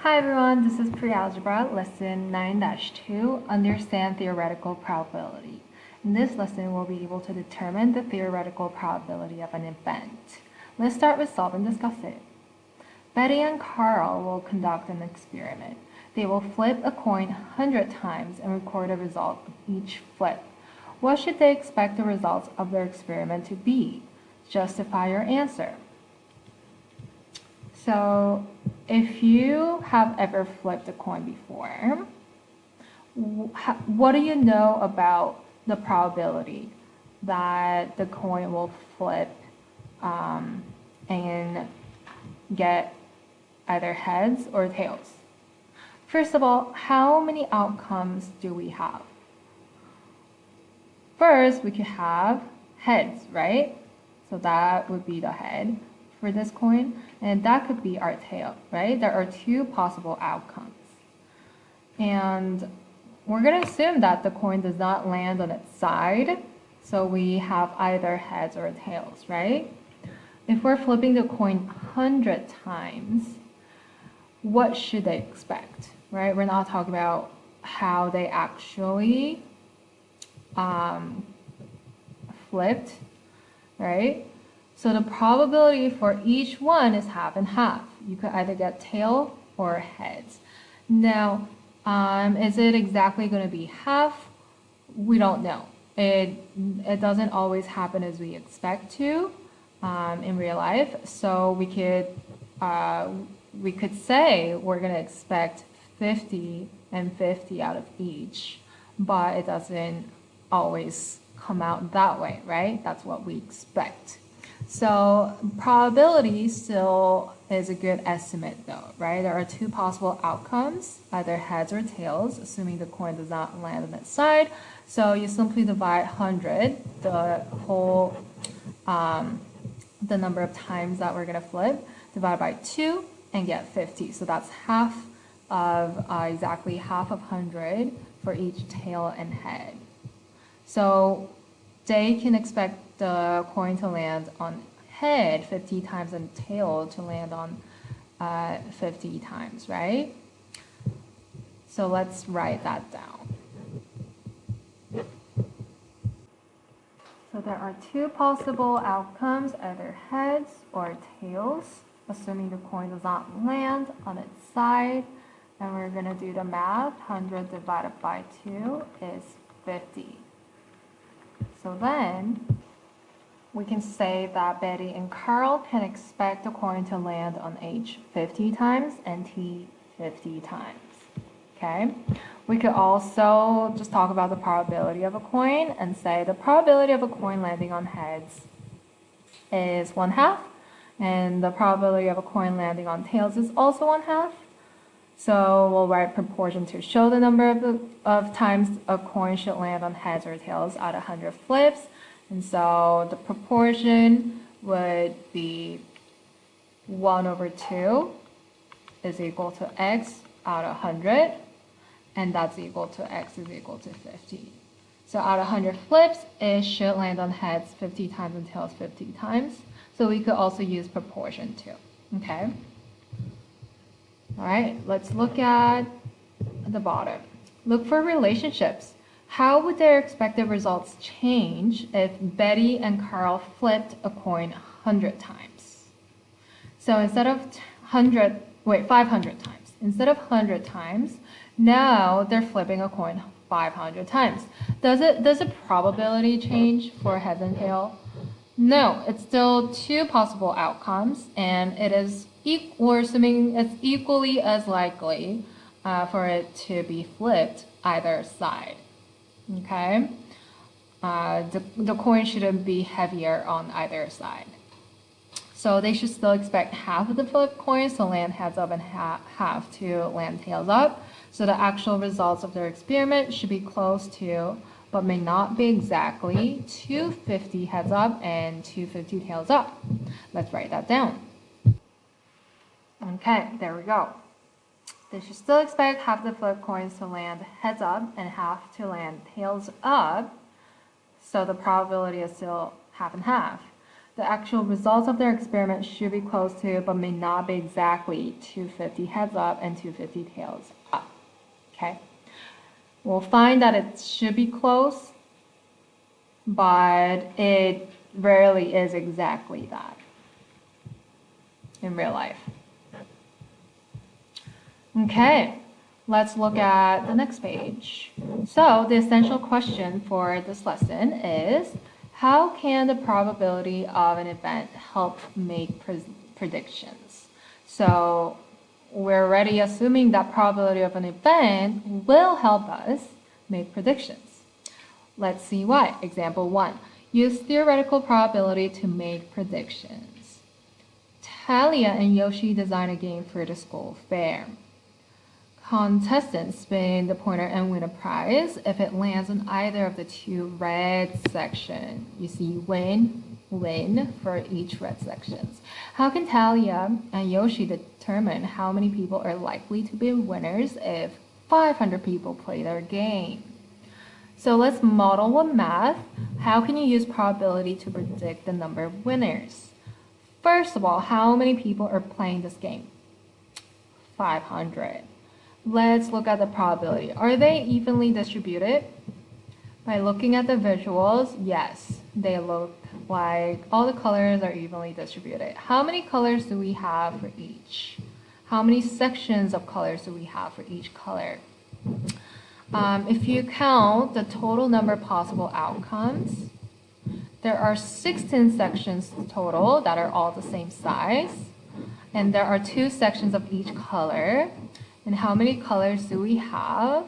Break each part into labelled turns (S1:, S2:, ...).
S1: Hi everyone, this is Pre-Algebra, lesson 9-2, Understand Theoretical Probability. In this lesson, we'll be able to determine the theoretical probability of an event. Let's start with solve and discuss it. Betty and Carl will conduct an experiment. They will flip a coin 100 times and record a result of each flip. What should they expect the results of their experiment to be? Justify your answer. So, if you have ever flipped a coin before, what do you know about the probability that the coin will flip and get either heads or tails? First of all, how many outcomes do we have? First, we could have heads, right? So that would be the head for this coin, and that could be our tail, right? There are two possible outcomes. And we're going to assume that the coin does not land on its side, so we have either heads or tails, right? If we're flipping the coin 100 times, what should they expect, right? We're not talking about how they actually flipped, right? So the probability for each one is half and half. You could either get tail or heads. Now, is it exactly going to be half? We don't know. It doesn't always happen as we expect to in real life. So we could say we're going to expect 50 and 50 out of each, but it doesn't always come out that way, right? That's what we expect. So probability still is a good estimate though, right? There are two possible outcomes, either heads or tails, assuming the coin does not land on its side. So you simply divide 100, the whole, the number of times that we're gonna flip, divide by 2 and get 50. So that's half of, exactly half of 100 for each tail and head. So they can expect the coin to land on head 50 times and tail to land on 50 times, right? So let's write that down. So there are two possible outcomes, either heads or tails, assuming the coin does not land on its side. And we're going to do the math. 100 divided by 2 is 50. So then we can say that Betty and Carl can expect the coin to land on H 50 times and T 50 times. Okay? We could also just talk about the probability of a coin and say the probability of a coin landing on heads is 1/2, and the probability of a coin landing on tails is also 1/2. So we'll write proportion to show the number of times a coin should land on heads or tails out of 100 flips. And so the proportion would be 1/2 is equal to x out of 100. And that's equal to x is equal to 50. So out of 100 flips, it should land on heads 50 times and tails 50 times. So we could also use proportion too. Okay? All right, let's look at the bottom. Look for relationships. How would their expected results change if Betty and Carl flipped a coin 100 times? So instead of 500 times. Instead of 100 times, now they're flipping a coin 500 times. Does the probability change for heads and tail? No, it's still two possible outcomes, and it is we're assuming it's equally as likely for it to be flipped either side. Okay, the coin shouldn't be heavier on either side. So they should still expect half of the flip coins to land heads up and half to land tails up. So the actual results of their experiment should be close to, but may not be exactly, 250 heads up and 250 tails up. Let's write that down. Okay, there we go. They should still expect half the flip coins to land heads up and half to land tails up. So the probability is still half and half. the actual results of their experiment should be close to, but may not be exactly 250 heads up and 250 tails up. Okay? We'll find that it should be close, but it rarely is exactly that in real life. Okay, let's look at the next page. So the essential question for this lesson is, how can the probability of an event help make predictions? So we're already assuming that probability of an event will help us make predictions. Let's see why. Example 1. Use theoretical probability to make predictions. Talia and Yoshi design a game for the school fair. Contestants spin the pointer and win a prize if it lands on either of the two red sections. You see win for each red sections. How can Talia and Yoshi determine how many people are likely to be winners if 500 people play their game? So let's model with math. How can you use probability to predict the number of winners? First of all, how many people are playing this game? 500. Let's look at the probability. Are they evenly distributed? By looking at the visuals, yes, they look like all the colors are evenly distributed. How many colors do we have for each? How many sections of colors do we have for each color? If you count the total number of possible outcomes, there are 16 sections total that are all the same size, and there are 2 sections of each color. And how many colors do we have?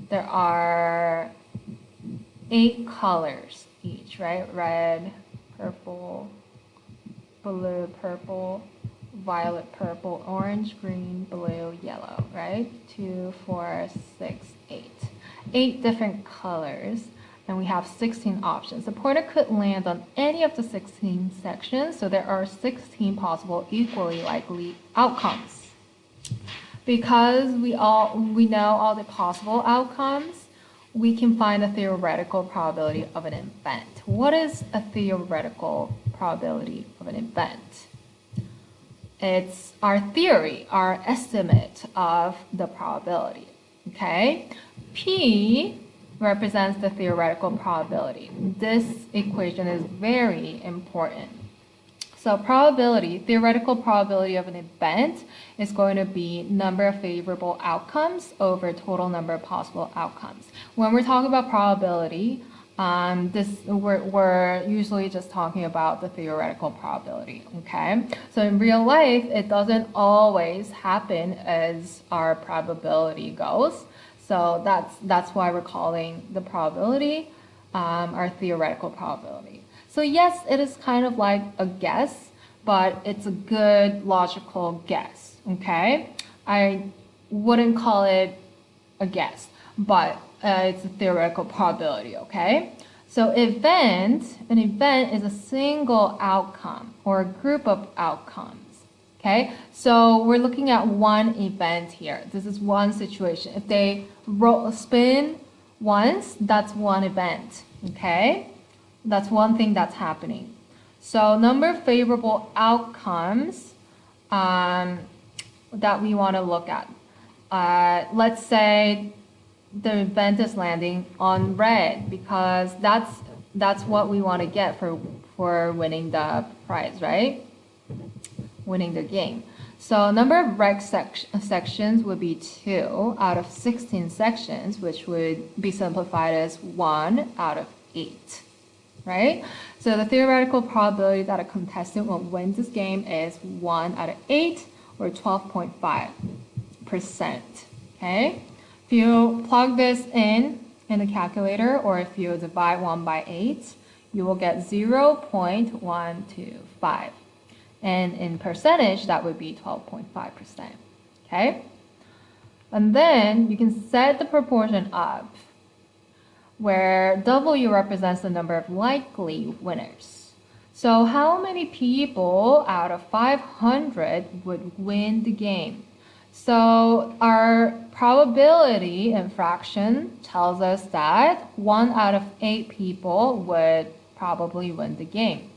S1: There are 8 colors each, right? Red, purple, blue, purple, violet, purple, orange, green, blue, yellow, right? 2, 4, 6, 8. 8 different colors, and we have 16 options. The pointer could land on any of the 16 sections, so there are 16 possible equally likely outcomes. Because we know all the possible outcomes, we can find the theoretical probability of an event. What is a theoretical probability of an event? It's our theory, our estimate of the probability, okay? P represents the theoretical probability. This equation is very important. So probability, theoretical probability of an event is going to be number of favorable outcomes over total number of possible outcomes. When we're talking about probability, we're usually just talking about the theoretical probability, okay? So in real life, it doesn't always happen as our probability goes. So that's why we're calling the probability our theoretical probability. So yes, it is kind of like a guess, but it's a good logical guess, okay? I wouldn't call it a guess, but it's a theoretical probability, okay? So an event is a single outcome or a group of outcomes, okay? So we're looking at one event here. This is one situation. If they spin once, that's one event, okay? That's one thing that's happening. So number of favorable outcomes that we want to look at. Let's say the event is landing on red because that's what we want to get for winning the prize, right? Winning the game. So number of red sections would be 2 out of 16 sections, which would be simplified as 1 out of 8. Right? So the theoretical probability that a contestant will win this game is 1 out of 8 or 12.5%. Okay? If you plug this in the calculator or if you divide 1 by 8, you will get 0.125. And in percentage, that would be 12.5%. Okay? And then you can set the proportion up where W represents the number of likely winners. So how many people out of 500 would win the game? So our probability in fraction tells us that 1 out of 8 people would probably win the game.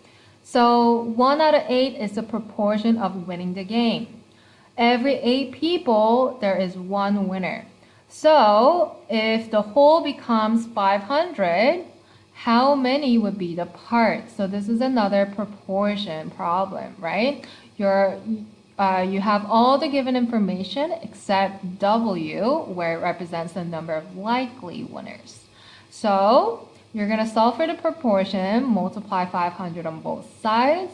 S1: So 1 out of 8 is the proportion of winning the game. Every 8 people, there is 1 winner. So if the whole becomes 500, how many would be the parts? So this is another proportion problem, right? You have all the given information except W, where it represents the number of likely winners. So you're going to solve for the proportion, multiply 500 on both sides,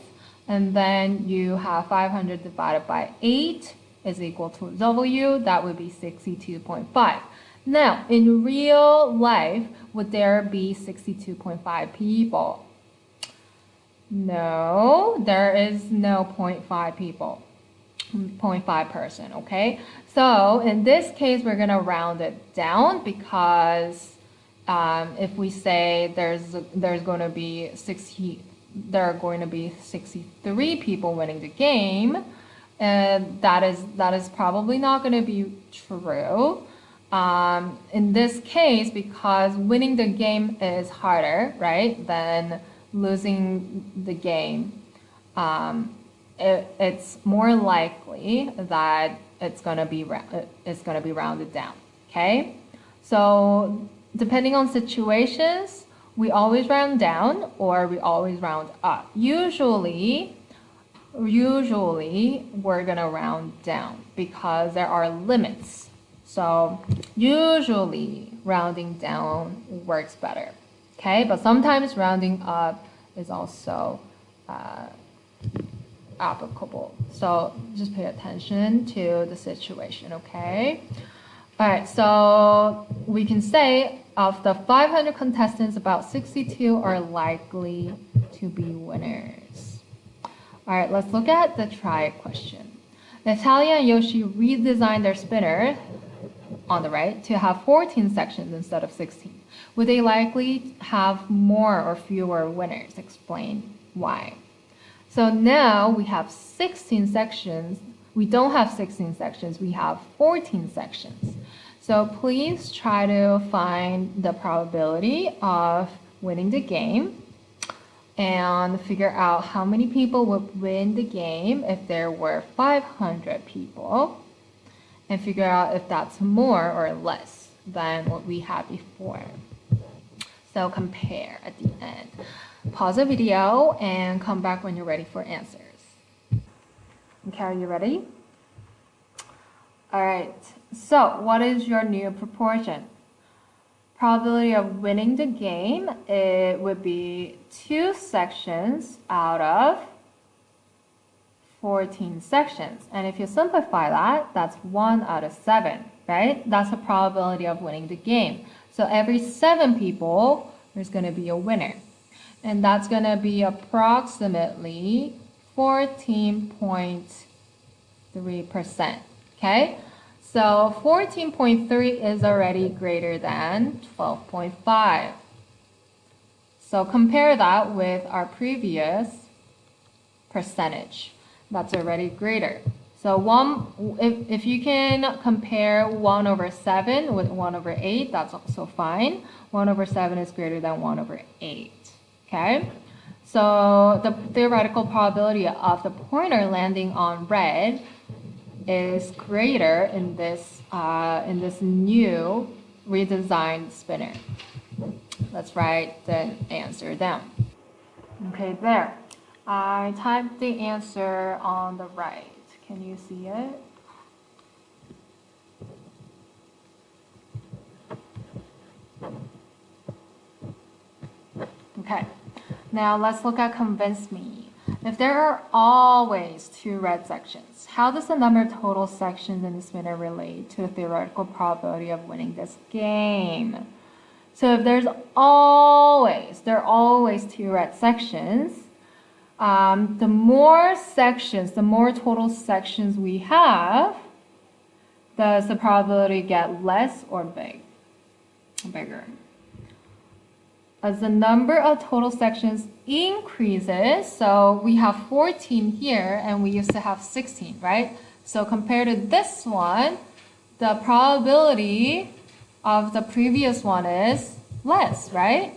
S1: and then you have 500 divided by 8 is equal to W. That would be 62.5. Now, in real life, would there be 62.5 people? No, there is no 0.5 people. 0.5 person, okay? So in this case, we're gonna round it down because if we say there are going to be 63 people winning the game, that is probably not going to be true. In this case, because winning the game is harder, right, than losing the game. It's more likely that it's gonna be rounded down. Okay, so depending on situations, we always round down or we always round up. Usually we're gonna round down because there are limits. So usually rounding down works better. Okay, but sometimes rounding up is also applicable. So just pay attention to the situation, okay? All right, so we can say of the 500 contestants, about 62 are likely to be winners. All right, let's look at the try question. Natalia and Yoshi redesigned their spinner on the right to have 14 sections instead of 16. Would they likely have more or fewer winners? Explain why. So now we have 16 sections. We don't have 16 sections, we have 14 sections. So please try to find the probability of winning the game and figure out how many people would win the game if there were 500 people, and figure out if that's more or less than what we had before. So compare at the end. Pause the video and come back when you're ready for answers. Okay, are you ready? All right, so what is your new proportion? Probability of winning the game, it would be 2 sections out of 14 sections. And if you simplify that, that's 1 out of 7, right? That's the probability of winning the game. So every 7 people, there's going to be a winner. And that's going to be approximately 14.3%, okay? So 14.3 is already greater than 12.5. So compare that with our previous percentage. That's already greater. So if you can compare 1 over 7 with 1 over 8, that's also fine. 1 over 7 is greater than 1 over 8. Okay, so the theoretical probability of the pointer landing on red is greater in this new redesigned spinner. Let's write the answer down. Okay, there. I typed the answer on the right. Can you see it? Okay. Now let's look at convince me. If there are always 2 red sections, how does the number of total sections in the spinner relate to the theoretical probability of winning this game? So if there are always 2 red sections, the more total sections we have, does the probability get less or bigger? As the number of total sections increases, so we have 14 here and we used to have 16, right? So compared to this one, the probability of the previous one is less, right?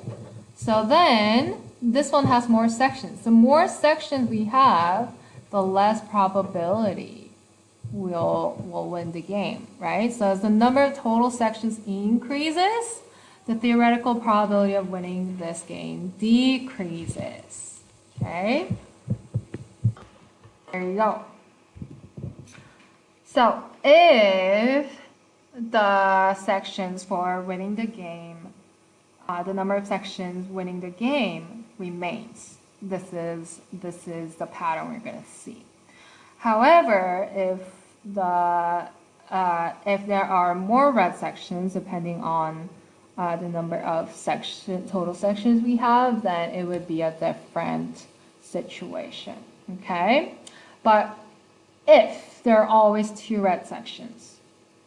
S1: So then this one has more sections. The more sections we have, the less probability we'll win the game, right? So as the number of total sections increases, the theoretical probability of winning this game decreases. Okay? There you go. So if the sections for winning the game, the number of sections winning the game remains, this is the pattern we're going to see. However, if there are more red sections, depending on the number of total sections we have, then it would be a different situation. Okay, but if there are always 2 red sections,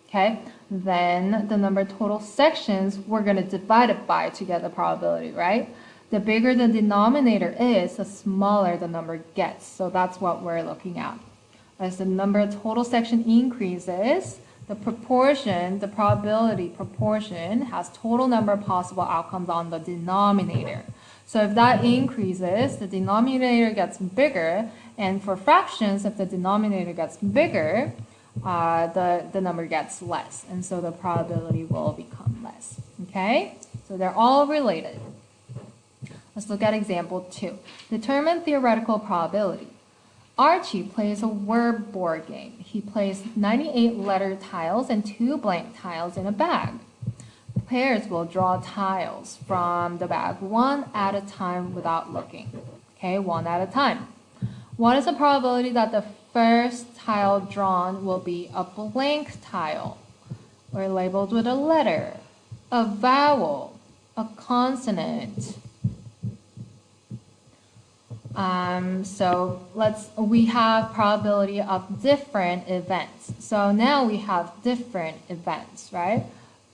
S1: okay, then the number of total sections, we're going to divide it by to get the probability, right? The bigger the denominator is, the smaller the number gets. So that's what we're looking at. As the number of total section increases, the probability proportion has total number of possible outcomes on the denominator. So if that increases, the denominator gets bigger, and for fractions, if the denominator gets bigger, the number gets less, and so the probability will become less. Okay? So they're all related. Let's look at example 2. Determine theoretical probability. Archie plays a word board game. He plays 98 letter tiles and 2 blank tiles in a bag. Players will draw tiles from the bag one at a time without looking. Okay, one at a time. What is the probability that the first tile drawn will be a blank tile, or labeled with a letter, a vowel, a consonant? So we have probability of different events. So now we have different events, right?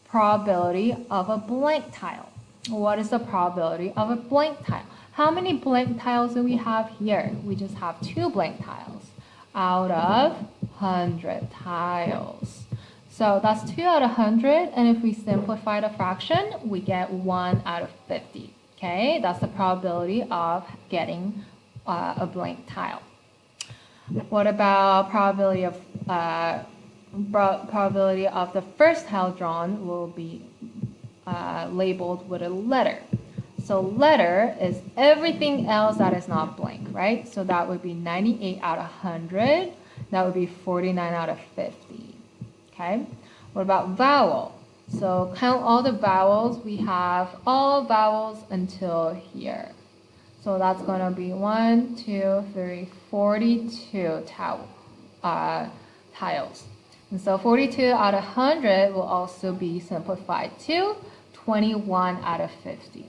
S1: Probability of a blank tile. What is the probability of a blank tile? How many blank tiles do we have here? We just have 2 blank tiles out of 100 tiles. So that's 2 out of 100, and if we simplify the fraction, we get 1 out of 50. Okay, that's the probability of getting a blank tile. What about probability of the first tile drawn will be labeled with a letter? So letter is everything else that is not blank, right? So that would be 98 out of 100. That would be 49 out of 50. Okay. What about vowel? So count all the vowels. We have all vowels until here. So that's going to be 1, 2, 3, 42 tiles. And so 42 out of 100 will also be simplified to 21 out of 50.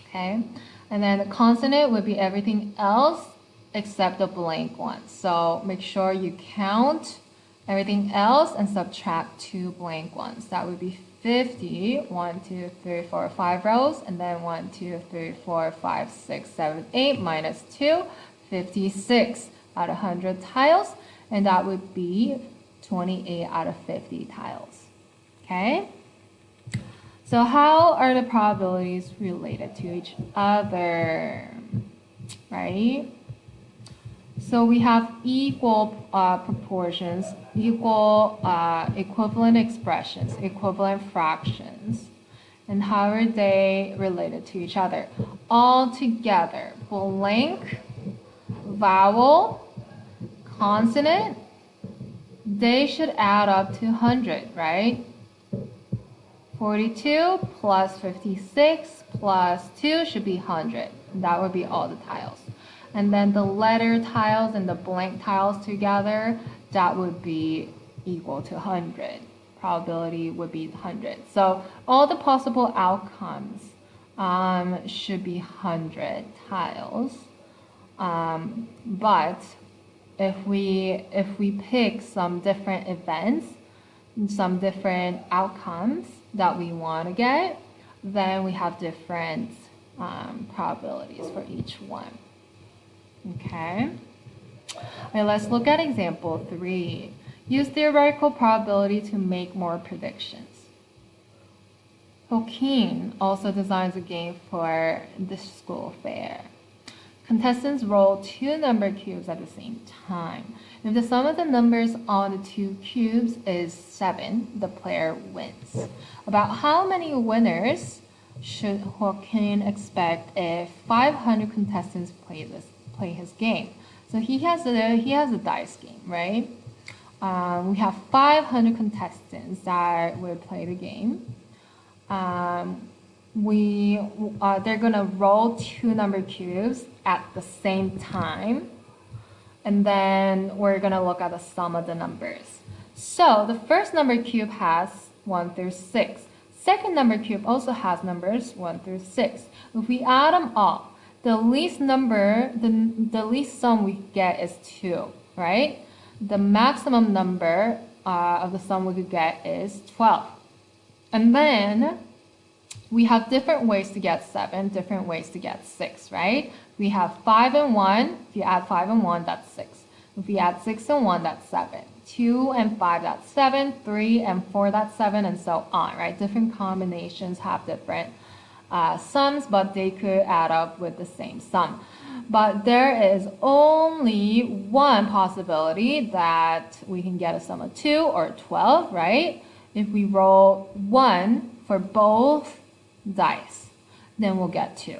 S1: Okay, and then the consonant would be everything else except the blank one. So make sure you count everything else and subtract 2 blank ones. That would be 50, 1, 2, 3, 4, 5 rows, and then 1, 2, 3, 4, 5, 6, 7, 8 minus 2, 56 out of 100 tiles, and that would be 28 out of 50 tiles. Okay? So how are the probabilities related to each other, right? So we have equal proportions, equal equivalent expressions, equivalent fractions. And how are they related to each other? All together, blank, vowel, consonant, they should add up to 100, right? 42 plus 56 plus 2 should be 100. That would be all the tiles. And then the letter tiles and the blank tiles together, that would be equal to 100. Probability would be 100. So all the possible outcomes should be 100 tiles. But if we pick some different events, some different outcomes that we want to get, then we have different probabilities for each one. Okay. All right, let's look at example 3. Use theoretical probability to make more predictions. Joaquin also designs a game for the school fair. Contestants roll 2 number cubes at the same time. If the sum of the numbers on the 2 cubes is 7, the player wins. About how many winners should Joaquin expect if 500 contestants play his game? So he has a dice game, right? We have 500 contestants that would play the game. They're gonna roll 2 number cubes at the same time, and then we're gonna look at the sum of the numbers. So the first number cube has 1 through 6. Second number cube also has numbers 1 through 6. If we add them all, the least sum we get is 2, right? The maximum number of the sum we could get is 12. And then we have different ways to get 7, different ways to get 6, right? We have 5 and 1. If you add 5 and 1, that's 6. If you add 6 and 1, that's 7. 2 and 5, that's 7. 3 and 4, that's 7, and so on, right? Different combinations have different sums, but they could add up with the same sum. But there is only one possibility that we can get a sum of 2 or 12, right? If we roll 1 for both dice, then we'll get 2.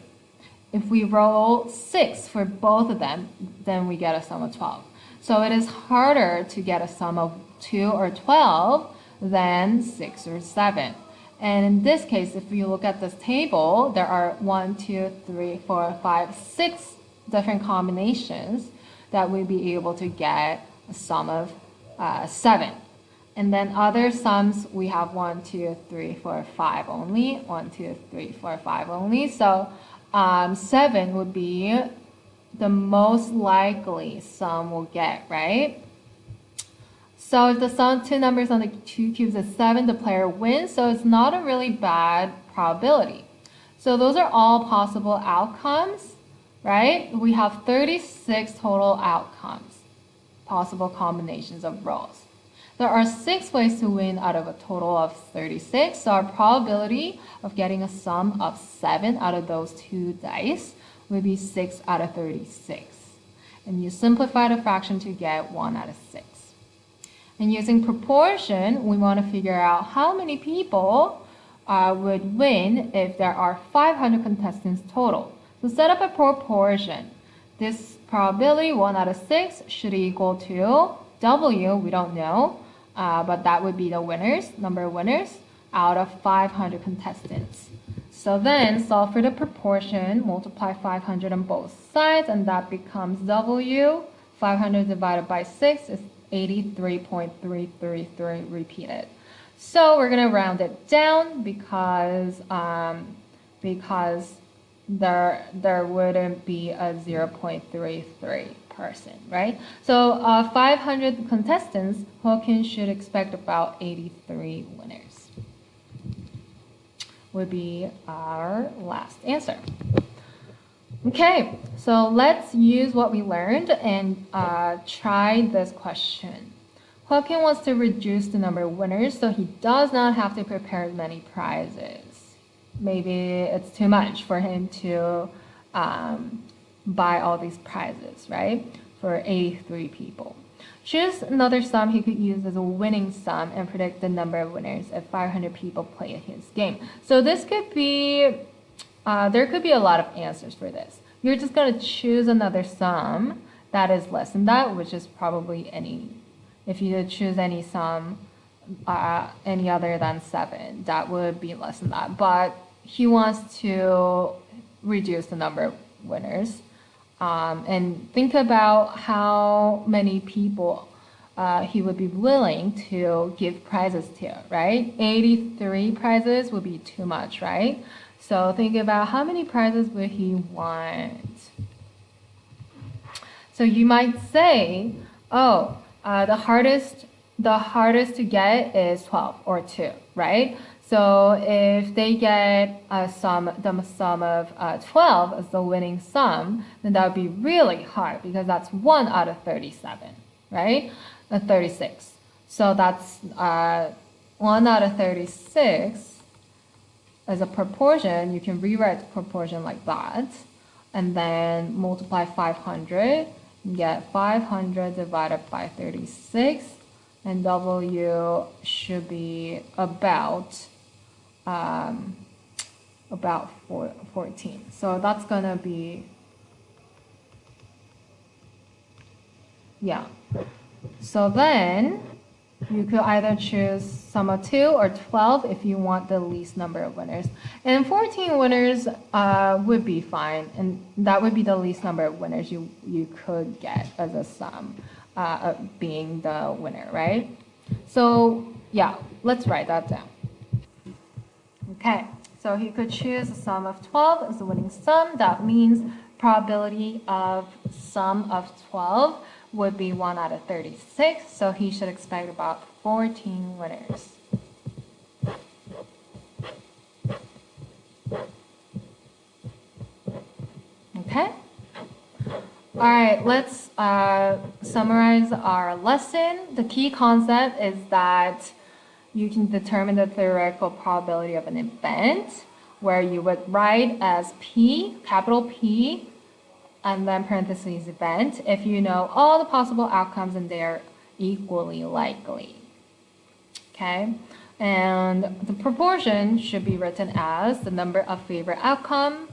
S1: If we roll 6 for both of them, then we get a sum of 12. So it is harder to get a sum of 2 or 12 than 6 or 7. And in this case, if you look at this table, there are 1, 2, 3, 4, 5, 6 different combinations that we'd be able to get a sum of 7. And then other sums, we have 1, 2, 3, 4, 5 only. 1, 2, 3, 4, 5 only. So 7 would be the most likely sum we'll get, right? So if the sum of 2 numbers on the 2 cubes is 7, the player wins. So it's not a really bad probability. So those are all possible outcomes, right? We have 36 total outcomes, possible combinations of rolls. There are 6 ways to win out of a total of 36. So our probability of getting a sum of 7 out of those 2 dice would be 6 out of 36. And you simplify the fraction to get 1 out of 6. And using proportion, we want to figure out how many people would win if there are 500 contestants total. So set up a proportion. This probability, 1 out of 6, should equal to W, we don't know, but that would be the winners, number of winners, out of 500 contestants. So then solve for the proportion, multiply 500 on both sides, and that becomes W. 500 divided by 6 is 83.333 repeated. So we're going to round it down because there wouldn't be a 0.33 person, right? So 500 contestants, Joaquin should expect about 83 winners. Would be our last answer. Okay, so let's use what we learned and try this question. Joaquin wants to reduce the number of winners so he does not have to prepare many prizes. Maybe it's too much for him to buy all these prizes, right? For 83 people. Choose another sum he could use as a winning sum and predict the number of winners if 500 people play his game. So this could be, there could be a lot of answers for this. You're just going to choose another sum that is less than that, which is probably any, if you choose any sum, any other than 7, that would be less than that. But he wants to reduce the number of winners. And think about how many people he would be willing to give prizes to, right? 83 prizes would be too much, right? So think about how many prizes would he want. So you might say, oh, the hardest to get is 12 or 2, right? So if they get the sum of 12 as the winning sum, then that would be really hard because that's 1 out of 37, right? 36. So that's 1 out of 36. as a proportion, you can rewrite the proportion like that, and then multiply 500, you get 500 divided by 36, and W should be about 14. So that's gonna be, yeah. So then you could either choose sum of 2 or 12 if you want the least number of winners. And 14 winners would be fine, and that would be the least number of winners you could get as a sum of being the winner, right? So yeah, let's write that down. Okay, so he could choose a sum of 12 as the winning sum. That means probability of sum of 12 would be 1 out of 36, so he should expect about 14 winners. Okay? All right, let's summarize our lesson. The key concept is that you can determine the theoretical probability of an event, where you would write as P, capital P, and then parentheses event, if you know all the possible outcomes and they're equally likely. Okay, and the proportion should be written as the number of favorite outcome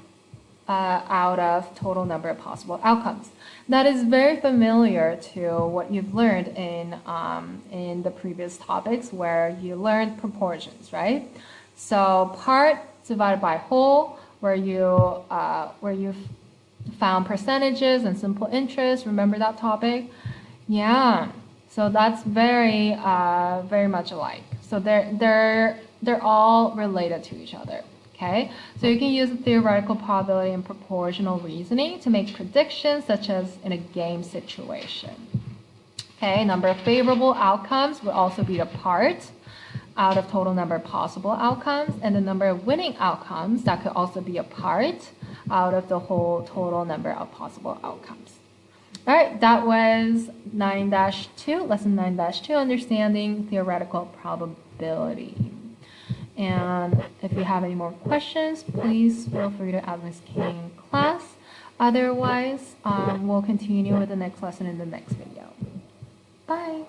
S1: out of total number of possible outcomes. That is very familiar to what you've learned in the previous topics where you learned proportions, right? So part divided by whole, where you've found percentages and simple interest. Remember that topic? Yeah. So that's very much alike. So they're all related to each other. Okay. So you can use theoretical probability and proportional reasoning to make predictions, such as in a game situation. Okay. Number of favorable outcomes would also be the part out of total number of possible outcomes, and the number of winning outcomes, that could also be a part out of the whole total number of possible outcomes. All right, that was 9-2, lesson 9-2, understanding theoretical probability. And if you have any more questions, please feel free to ask Ms. King in class. Otherwise, we'll continue with the next lesson in the next video. Bye.